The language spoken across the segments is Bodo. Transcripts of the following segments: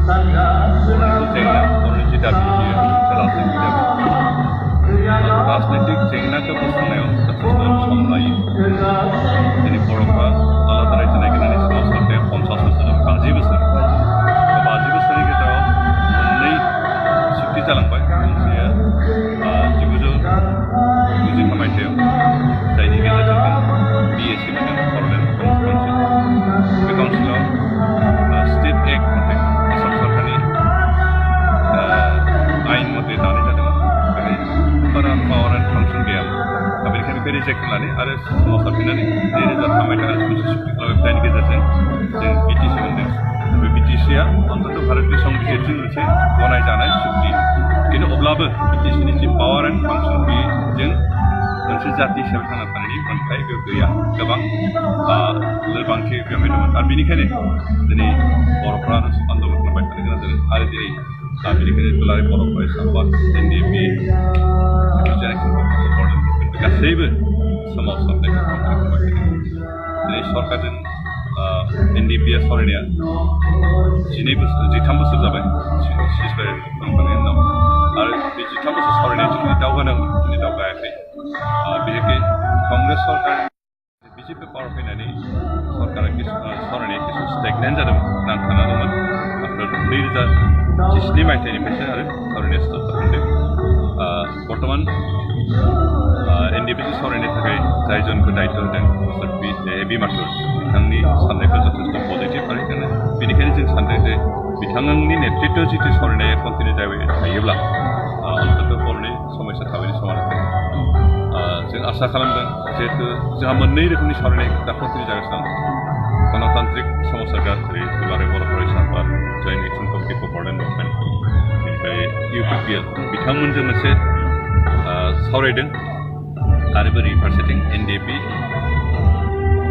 जेंना बर'नि जि दाबि बियो राजनैतिक दाबि राजनैतिक जेंनाखौ बोस्रांनायाव जथेस्थ सम लायो दिनै बर'फ्रा आलादा रायजो नागिरनानै सिगाङाव सोलोंथाया 50 बोसोर 50 बोसोर 50 बोसोरनि गेजेराव मोननै सुक्ति जालांबाय मोनसेया 1993 मायथाइयाव जायनि गेजेरजों BSC मोनदों पार्लियामेन्ट काउन्सिल बे काउन्सिलाव स्टेट एक्ट मथे आसाम सरकारनि आइन मथे दानाय जादोंमोन बेहाय बारा पावार एन्ड फांसन गैयामोन दा बेनिखायनो बे रिजेक्ट खालामनानै आरो सोमावसारफिननानै 2003 मायथाइयाव मोनसे सुक्ति खालामबाय जायनि गेजेरजों जों BTC मोनदों बे BTCआ अन्तत भारतनि संबिजिरजों मोनसे गनायजानाय सुक्ति खिन्थु अब्लाबो BTCनि जि पावार एन्ड फांसन बेजों मोनसे जाति हिसाबै थांना थानायनि मोन्थाय बेयाव गैया गोबां लोरबांथि बेवहाय दंमोन आरो बेनिखायनो दिनै बर'फ्रा आन्दलन खालामबाय थानो गोनां जादों आरो दिनै बेनिखायनो दुलाराय बर' फरायसा आफाद NDP गासैबो सोमावसारनायखौ खालामबाय थादों दिनै सरकारजों NDPआ सावरायनाया 13 बोसोर जाबाय सिजफायार खालामखांनायनि उनाव आरो बे 13 बोसोर सावरायनाया जों दावगानांगौ दिनै दावगायाखै बिखेखै कंग्रेस सरकार BJP पावार फैनानै सरकारा सावरायनाया किसु स्टेगनेन्ट जादोंमोन नांथाना दंमोन आफ्टार 2017 मायथाइनिफ्रायसो आरो सावरायनाया स्टार्ट जाफिनदों बर्तमान NDPजों सावरायनो थाखाय जाय जनखौ दायित्व होदों बिमारफोर बिथांनि साननायखौ जथेस्थ पजिटिभ आरो बेनिखायनो जों सानदों जे बिथांनि नेतृत्व जितु सावरायनाया कन्टिनिउ जाबाय थायोब्ला अन्तत बर'नि समस्या थाबैनो समाधान जागोन जों आसा खालामदों जिहेतु जोंहा मोननै रोखोमनि सावरायनाय दा कन्टिनिउ जागासिनो दं गणतान्त्रिक सोमावसारग्रा जेरै दुलाराय बर' फरायसा आफाद जयन्त एक्सन कमिटि फर बर्ड एन्ड डेभेलपमेन्ट बेनिफ्राय UPPL बिथांमोनजों मोनसे सावरायदों आरो बोरै फारसेथिं NDP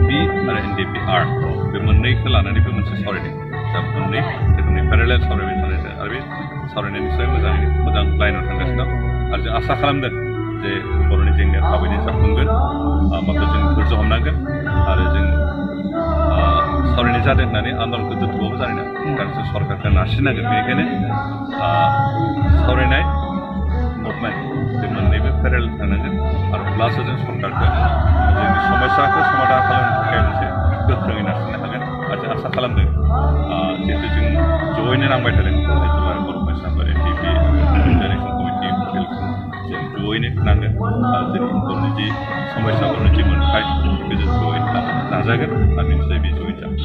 B आरो NDP R बे मोननैखौ लानानैबो मोनसे सावरायदों दा मोननै रोखोमनि पेरेलेल सावरायबाय थानाय आरो बे सावरायनायनिफ्राय मोजां लाइनाव थांगासिनो दं आरो जों आसा खालामदों जे बर'नि जेंनाया थाबैनो जाफुंगोन माखौ जों धैर्य हमनांगोन आरो जों सावरायनाय जादों होननानै आन्दलनखौ दोनथ'बाबो जानाय नङा कारण जों सरकारखौ नारसिननांगोन बेनिखायनो सावरायनाय मुभमेन्ट बे मोननैबो पेरेलेल थांनांगोन आरो अब्लासो जों सरकारखौ जोंनि समस्याखौ समाधान खालामनो थाखाय मोनसे गोख्रोङै नारसिननो हागोन आरो जों आसा खालामदों जिहेतु जों जयैनो नांबाय थादों दुलाराय बर' फरायसा आफाद NDP जयन्त एक्सन कमिटि जों जयैनो नांगोन आरो जों बर'नि जि समस्या बर'नि जि मोन्थाय बेखौ जों जयै नाजागोन आरो निश्चय बे जयै जागोन